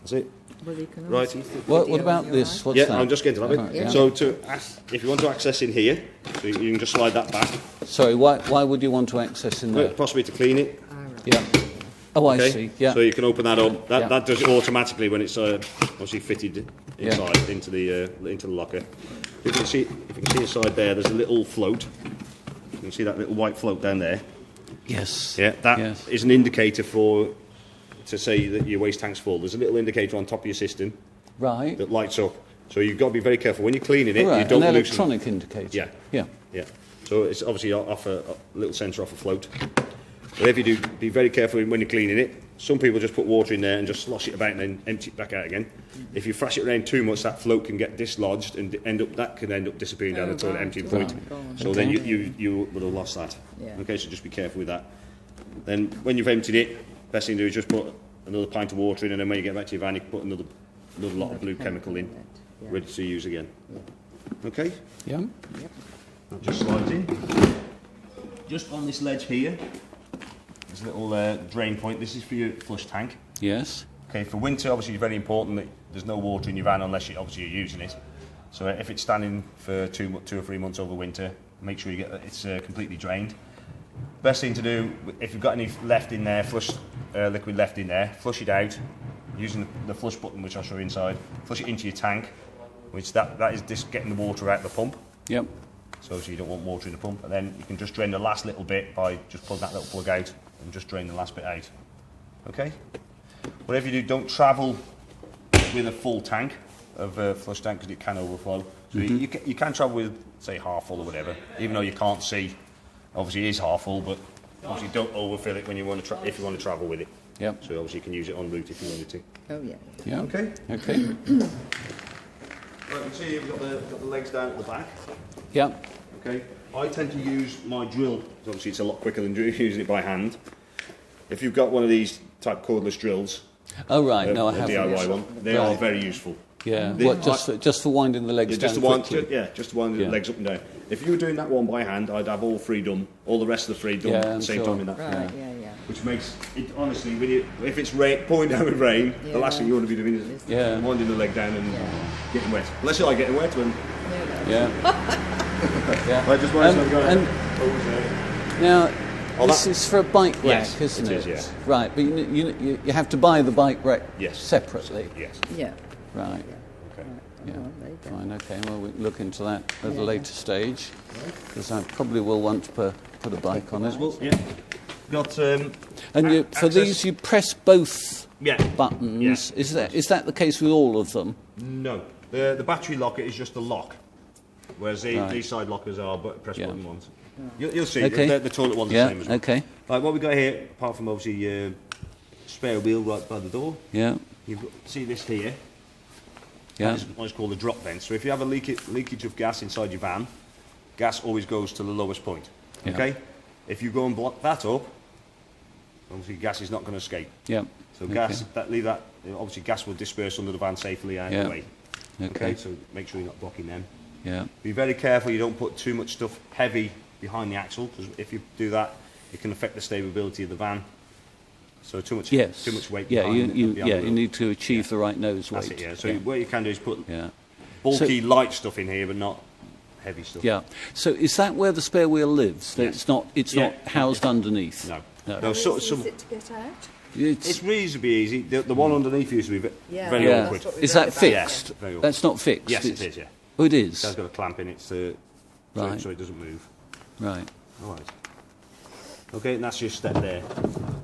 That's it. Well, you can Right. also see the What video about on your this? iPhone. What's Yeah, that? I'm just getting to that bit. Yeah. So if you want to access in here, so you can just slide that back, Sorry, why would you want to access in there? possibly to clean it. Ah, right. Yeah. Oh, I Okay? see. Yeah. So you can open that up. Yeah. That does it automatically when it's obviously fitted inside into the locker. If you can see inside there, there's a little float. You can see that little white float down there. Yes. Yeah, that Yes. is an indicator to say that your waste tank's full. There's a little indicator on top of your system Right. that lights up. So you've got to be very careful when you're cleaning it. Right. You don't An loosen. electronic indicator. Yeah. Yeah. Yeah. So it's obviously off a little sensor off a float. Whatever you do, be very careful when you're cleaning it. Some people just put water in there and just slosh it about and then empty it back out again. If you thrash it around too much, that float can get dislodged and that can end up disappearing down the toilet, emptying point. So then you would have lost that. Yeah. Okay, so just be careful with that. Then when you've emptied it, best thing to do is just put another pint of water in, and then when you get back to your van, you can put another lot of blue chemical in, Yeah. ready to use again. Okay? Yeah. That just slides in. Just on this ledge here, there's a little drain point. This is for your flush tank. Yes. Okay, for winter, obviously, it's very important that there's no water in your van unless you're using it. So if it's standing for 2 or 3 months over winter, make sure you get it's completely drained. Best thing to do, if you've got any left in there, liquid left in there, flush it out using the flush button, which I'll show you inside. Flush it into your tank, which that is just getting the water out of the pump. Yep. So obviously you don't want water in the pump, and then you can just drain the last little bit by just pulling that little plug out and just drain the last bit out. Okay? Whatever you do, don't travel with a full tank of flush tank because it can overflow. So you can travel with, say, half full or whatever, even though you can't see. Obviously it is half full, but obviously don't overfill it when you want to if you want to travel with it. Yep. So obviously you can use it en route if you wanted to. Oh, yeah. Yeah. Okay. Okay. Right, you can see you've got the legs down at the back. Yeah. Okay. I tend to use my drill, 'cause obviously it's a lot quicker than using it by hand. If you've got one of these type cordless drills, Oh right. No, I a haven't. DIY one, they are very useful. Yeah. The- What? Just for winding the legs Yeah, down just to wind, quickly. just to wind the Yeah. legs up and down. If you were doing that one by hand, I'd have all three done, all the rest of the three done Yeah, at I'm the same sure. time in that. Right, yeah. Which makes it, honestly, if it's pouring down with rain, the last thing you want to be doing is Yeah. winding the leg down and getting wet. Unless you like getting wet, when Yeah. Yeah. I just want to go. and now, Oh, this that- is for a bike rack, Yes, isn't it it? is, yeah. Right, but you have to buy the bike rack Yes. separately. Yes. Yeah. Right. Okay. Yeah. Oh, there you go. Fine. Okay. Well, we can look into that at a later stage, because I probably will want to put a bike on it. Well, yeah. Got And for access- these, you press both Yeah. buttons. Yeah. Is that the case with all of them? No. The battery locker is just a lock, whereas Right. these side lockers are press Yeah. button ones. You'll see. Okay. The toilet ones are Yeah. the same as well. Okay. Right, what we got here, apart from obviously spare wheel right by the door, Yeah. you've got, see this here. Yeah. That's what is called a drop vent. So if you have a leakage of gas inside your van, gas always goes to the lowest point. Yeah. Okay. If you go and block that up, obviously gas is not going to escape. Yeah. So Okay. leave that. Obviously, gas will disperse under the van safely out Yeah. the way. Okay. So make sure you're not blocking them. Yeah. Be very careful you don't put too much stuff heavy behind the axle, because if you do that, it can affect the stability of the van. So too much weight. Yeah. Behind You the wheel. need to achieve the right nose weight. That's it. Yeah. So what you can do is put Yeah. bulky, light stuff in here, but not heavy stuff. Yeah. So is that where the spare wheel lives? That Yes. It's not. It's Yeah. not housed underneath. No. No. No. Is Some. it to get out? It's reasonably easy. The one underneath used to be Yeah. very Yeah. awkward. That's what we Is read that about. fixed? Yeah, very That's not fixed. Yes, It's- it is. Yeah. Oh, it is. It's got a clamp in it, so Right. it doesn't move. Right. All right. Okay, and that's your step there.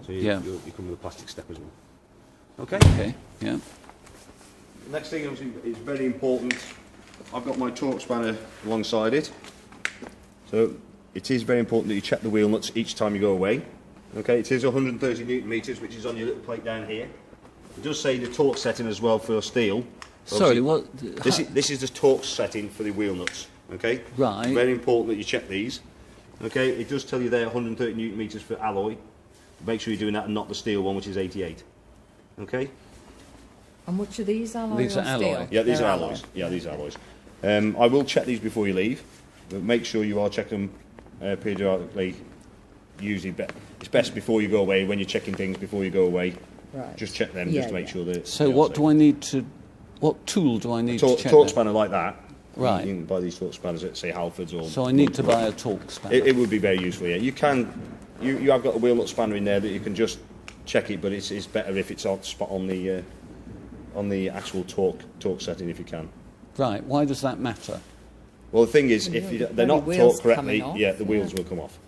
So you come with a plastic step as well. Okay. Okay. Yeah. Next thing obviously is very important. I've got my torque spanner alongside it. So it is very important that you check the wheel nuts each time you go away. Okay, it is 130 newton meters, which is on your little plate down here. It does say the torque setting as well for steel. Sorry. Obviously, What? This is the torque setting for the wheel nuts. Okay. Right. Very important that you check these. Okay. It does tell you there 130 newton meters for alloy. Make sure you're doing that and not the steel one, which is 88. Okay. And which are these alloys? These or are alloy. steel? Yeah, these They're are alloys. Yeah, these are alloys. I will check these before you leave, but make sure you are checking them periodically. Usually, it's best before you go away, when you're checking things before you go away, Right. Just check them, Yeah, just to make yeah. sure that. So what do I need to? What tool do I need to check? Torque that? spanner like that. Right. You can buy these torque spanners at, say, Halfords or. So I need to buy a torque spanner. It would be very useful. Yeah, you can. You have got a wheel nut spanner in there that you can just check it, but it's better if it's on spot on the actual torque setting if you can. Right. Why does that matter? Well, the thing is, if they're not wheels torqued correctly, coming off, yeah, the wheels will come off.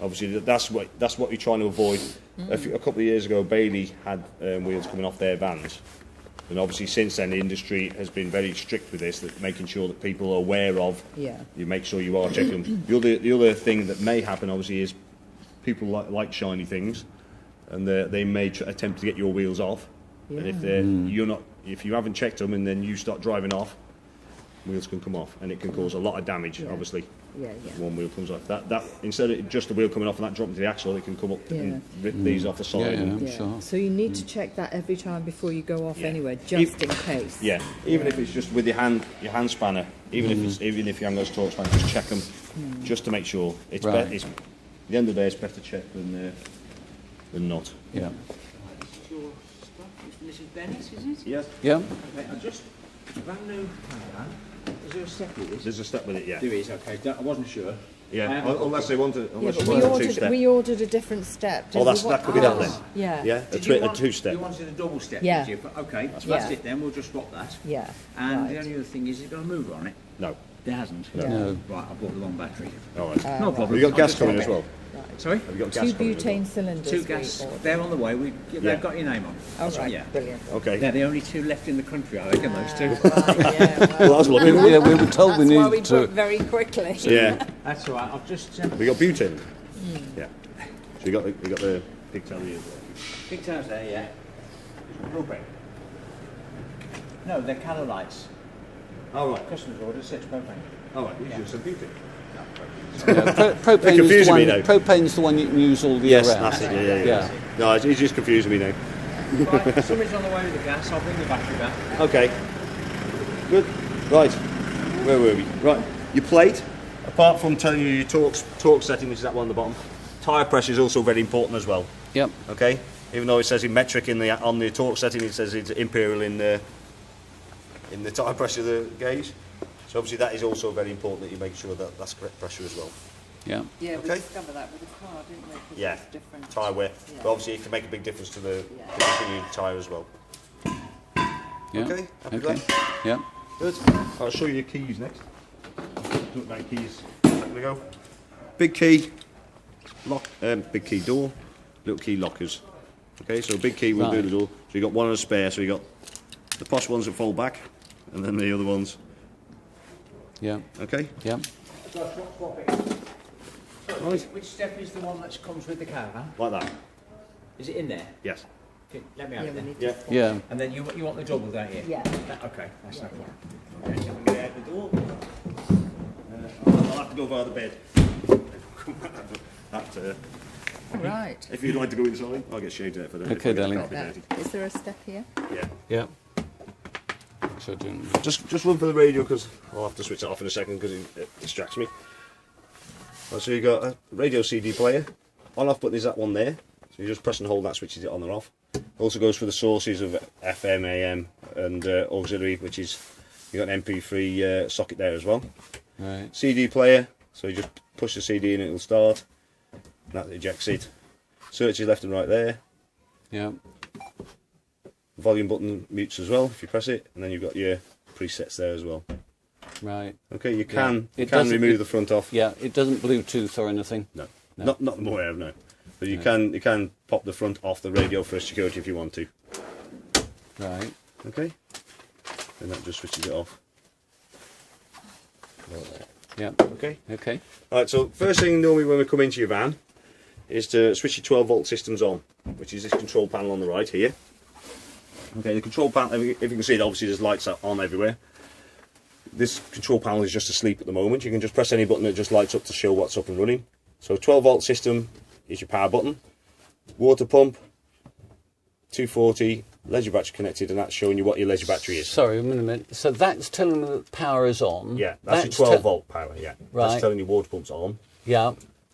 Obviously, that's what you're trying to avoid. A couple of years ago, Bailey had wheels coming off their vans, and obviously since then the industry has been very strict with this, that making sure that people are aware of. Yeah. You make sure you are checking them. The other thing that may happen, obviously, is people like shiny things, and they may attempt to get your wheels off. And if if you haven't checked them and then you start driving off, wheels can come off, and it can cause a lot of damage. Yeah. Obviously, Yeah, if yeah. one wheel comes off. That instead of just the wheel coming off and that dropping to the axle, it can come up and rip these off the side. Yeah, and- I'm Yeah. sure. So you need to check that every time before you go off Yeah. anywhere, just in case. Yeah, even if it's just with your hand spanner, even if you haven't got a torque spanner, just check them, just to make sure. It's Right. better. At the end of the day, it's better checked than not. Yeah. This is your stuff, it's Mrs. Bennett's, is it? Yes. Yeah. Okay, I just, it's a brand new caravan. Is there a step with this? There's a step with it. Yeah. There is, okay, I wasn't sure. Yeah. Unless they want to. Yeah, Unless but you want a two-step. we ordered a different step. Oh, didn't we? that could be that then. Yeah. Yeah. A two-step. You wanted a double step, Yeah. did you? Okay, right. that's it then, we'll just swap that. Yeah. And right. the only other thing is, it's got a mover on it. No. There hasn't. No. Right, I bought the wrong battery. All right. No problem. Have you got I'll gas just coming swap as it. well? Sorry? Have you got Two gas coming as well? butane cylinders. Two we gas, ordered. they're on the way, Yeah. they've got your name on. Oh, That's right. Yeah. Brilliant. Okay. They're the only two left in the country, I reckon, those two. Right, yeah, well, Well, that's lovely. Yeah, we were told that's we why we needed to. booked very quickly. Yeah. That's all right, I've just... We got butane. Yeah. So you got the pigtail here. Big times there, yeah. Propane. No, they're calorie lights. All right. Customers order 6 propane. All right. Use some butane. Yeah, propane's the confusing one. me now. Propane's the one you can use all the Yes, year round. that's it. Yeah. No, he's just confusing me now. Right, somebody's on the way with the gas, I'll bring the battery back. Okay. Good. Right. Where were we? Right. Your plate. Apart from telling you your torque setting, which is that one on the bottom, tyre pressure is also very important as well. Yep. Okay. Even though it says in metric on the torque setting, it says it's imperial in the tyre pressure of the gauge. So obviously that is also very important that you make sure that that's correct pressure as well. Yeah. Yeah, we Okay. discovered that with the car, didn't we? 'Cause Yeah. it's different. Tyre wear. Yeah. But obviously it can make a big difference to the Yeah. condition of your tyre as well. Yeah. Okay, happy with Okay. Yeah. Good. I'll show you your keys next. Look like keys. There we go. Big key, lock. Big key door, little key lockers. Okay, so big key will do Right. the door. So you got one and a spare. So you got the posh ones that fold back, and then the other ones. Yeah. Okay. Yeah. Swap it. Right. Which step is the one that comes with the caravan? Like that. Is it in there? Yes. Okay, let me have Yeah, it we then. need Yeah. to. Yeah. And then you want the double, don't you? Yeah. Okay, that's no problem. Okay, so we get out the door. I'll have to go via the bed. that, Right. if you'd like to go inside, I'll get shaded out for that. Okay, darling. Is there a step here? Yeah. Yeah. So doing. Just run for the radio because I'll have to switch it off in a second because it distracts me. Right, so you got a radio CD player. On-off button is that one there. So you just press and hold that, switches it on or off. Also goes for the sources of FM, AM, and auxiliary, which is you got an MP3 socket there as well. Right. CD player. So you just push the CD in, it'll start. That ejects it. Searches left and right there. Yeah. Volume button mutes as well if you press it, and then you've got your presets there as well. Right. Okay, you can It doesn't- remove it- the front off. Yeah. It doesn't Bluetooth or anything. No, No. not the more I have no. But you can pop the front off the radio for security if you want to. Right. Okay, and that just switches it off. Yeah. Okay. Okay. All right. So first thing normally when we come into your van is to switch your 12-volt systems on, which is this control panel on the right here. Okay, the control panel. If you can see it, obviously there's lights on everywhere. This control panel is just asleep at the moment. You can just press any button that just lights up to show what's up and running. So 12-volt system is your power button. Water pump, 240, leisure battery connected, and that's showing you what your leisure battery is. Sorry, a minute. So that's telling me that power is on. Yeah, that's your 12-volt power, yeah. Right. That's telling you water pump's on. Yeah.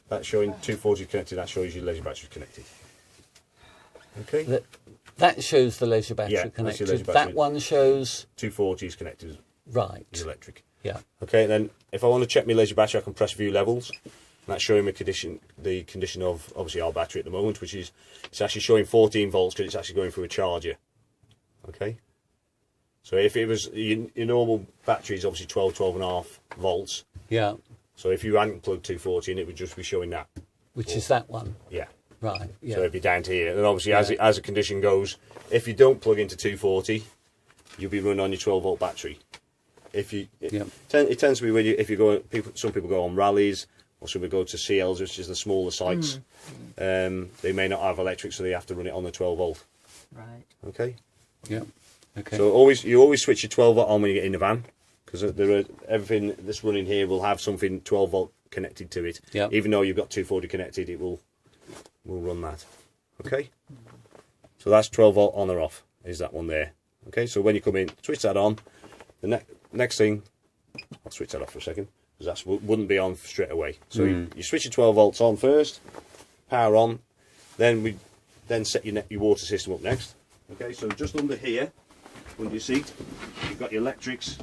That's showing 240 connected, that shows your leisure battery connected. Okay? That shows the leisure battery Yeah, that's your connected. leisure That battery. one shows 240 is connected right. as electric. Yeah. Okay, then if I want to check my leisure battery, I can press view levels. And that's showing me the condition of obviously our battery at the moment, which is it's actually showing 14 volts because it's actually going through a charger. Okay. So if it was your normal battery is obviously 12.5 volts. Yeah. So if you hadn't plugged 240 in, it would just be showing that. Which is that one. Yeah. Right. Yeah. So it'd be down to here. And obviously, Yeah. as the condition goes, if you don't plug into 240, you'll be running on your 12-volt battery. If you, Yeah. it tends to be when if you go, some people go on rallies, or some people go to CLs, which is the smaller sites. They may not have electric, so they have to run it on the 12-volt. Right. Okay. Yeah. Okay. So you always switch your 12-volt on when you get in the van, because everything that's running here will have something 12-volt connected to it. Yeah. Even though you've got 240 connected, it will run that. Okay. So that's 12-volt on or off. Is that one there? Okay. So when you come in, switch that on. The next thing, I'll switch that off for a second, because that wouldn't be on straight away. So you switch your 12 volts on first, power on, then set your water system up next. Okay, so just under here, under your seat, you've got your electrics,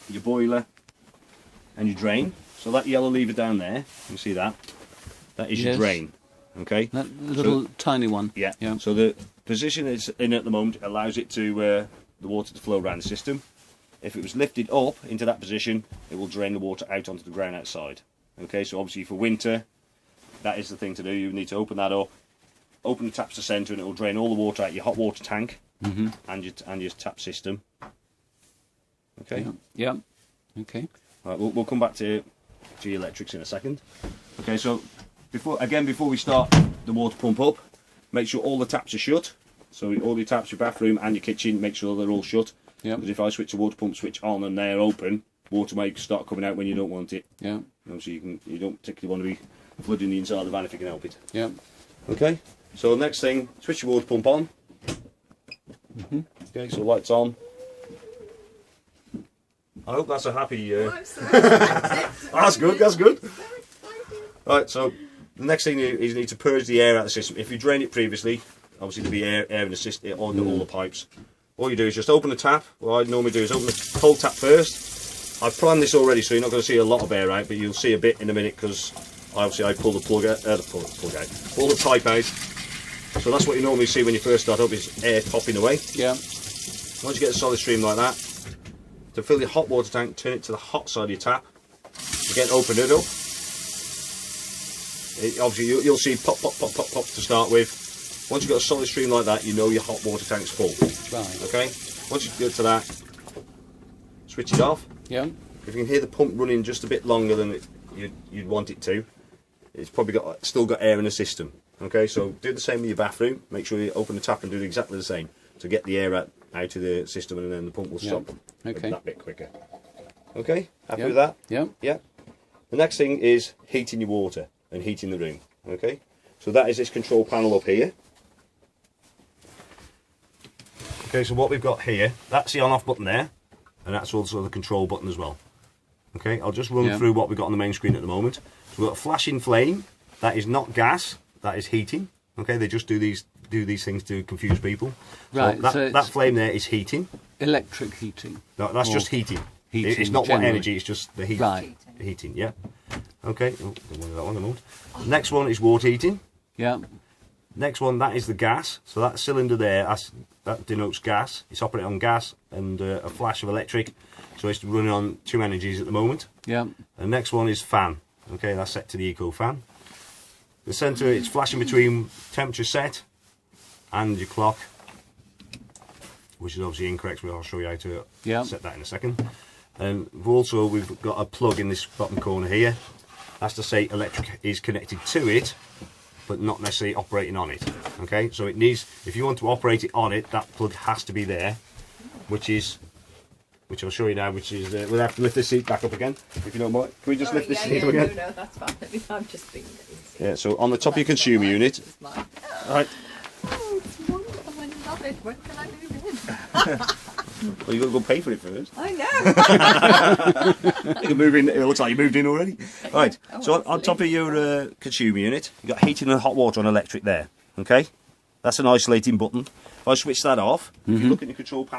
your boiler, and your drain. So that yellow lever down there, you see that? That is your Yes. drain. Okay. That little tiny one. Yeah. Yeah. So the position it's in at the moment allows it to the water to flow around the system. If it was lifted up into that position, it will drain the water out onto the ground outside. Okay, so obviously for winter, that is the thing to do. You need to open that up, open the taps to centre, and it will drain all the water out your hot water tank and your tap system. Okay. Yeah. Yeah. Okay. Right, we'll come back to your electrics in a second. Okay, so before we start the water pump up, make sure all the taps are shut. So all your taps, your bathroom and your kitchen, make sure they're all shut. Yeah. Because if I switch the water pump switch on and they're open, water may start coming out when you don't want it. Yeah. Obviously, you don't particularly want to be flooding the inside of the van if you can help it. Yeah. Okay. So next thing, switch your water pump on. Okay, so lights on. I hope that's a happy. That's good. That's good. Right. So the next thing is you need to purge the air out of the system. If you drained it previously, obviously there'll be air in the system on all the pipes. All you do is just open the tap. What I normally do is open the cold tap first. I've planned this already, so you're not going to see a lot of air out, but you'll see a bit in a minute because obviously I pull the pull the pipe out. So that's what you normally see when you first start up is air popping away. Yeah. Once you get a solid stream like that, to fill your hot water tank, turn it to the hot side of your tap. Again, open it up. Obviously, you'll see pop, pop, pop, pop, pop to start with. Once you've got a solid stream like that, you know your hot water tank's full. Right. Okay? Once you get to that, switch it off. Yeah. If you can hear the pump running just a bit longer than you'd want it to, it's probably still got air in the system. Okay, so do the same with your bathroom. Make sure you open the tap and do exactly the same to get the air out of the system, and then the pump will stop Okay. that bit quicker. Okay, happy Yeah. with that? Yeah. Yeah. The next thing is heating your water and heating the room. Okay, so that is this control panel up here. Okay, so what we've got here, that's the on-off button there, and that's also the control button as well. Okay, I'll just run through what we've got on the main screen at the moment. So we've got a flashing flame. That is not gas. That is heating. Okay, they just do these things to confuse people. Right, So so that flame there is heating. Electric heating. No, that's just heating. Heating It's not generally. what energy. It's just the heat. Right. Heating. Yeah. Okay. Oh, don't want that one. I won't. Next one is water heating. Yeah. Next one, that is the gas. So that cylinder there, that denotes gas. It's operating on gas and a flash of electric. So it's running on 2 energies at the moment. Yeah. The next one is fan. Okay, that's set to the eco fan. The centre, it's flashing between temperature set and your clock, which is obviously incorrect. I'll show you how to set that in a second. And we've got a plug in this bottom corner here. That's to say electric is connected to it, but not necessarily operating on it. Okay, so it needs, if you want to operate it on it, that plug has to be there, which I'll show you now, which is, we'll have to lift this seat back up again, if you don't mind. Can we just lift this seat up again? No, that's fine. I'm just being lazy. Yeah, so on the top of your consumer unit. It's mine. Right. Oh, it's wonderful. I love it. When can I move in? Well, you've got to go pay for it first. I know. You can move in, it looks like you moved in already. Right, so on top of your consumer unit, you've got heating and hot water on electric there, okay? That's an isolating button. If I switch that off, if you look at your control panel,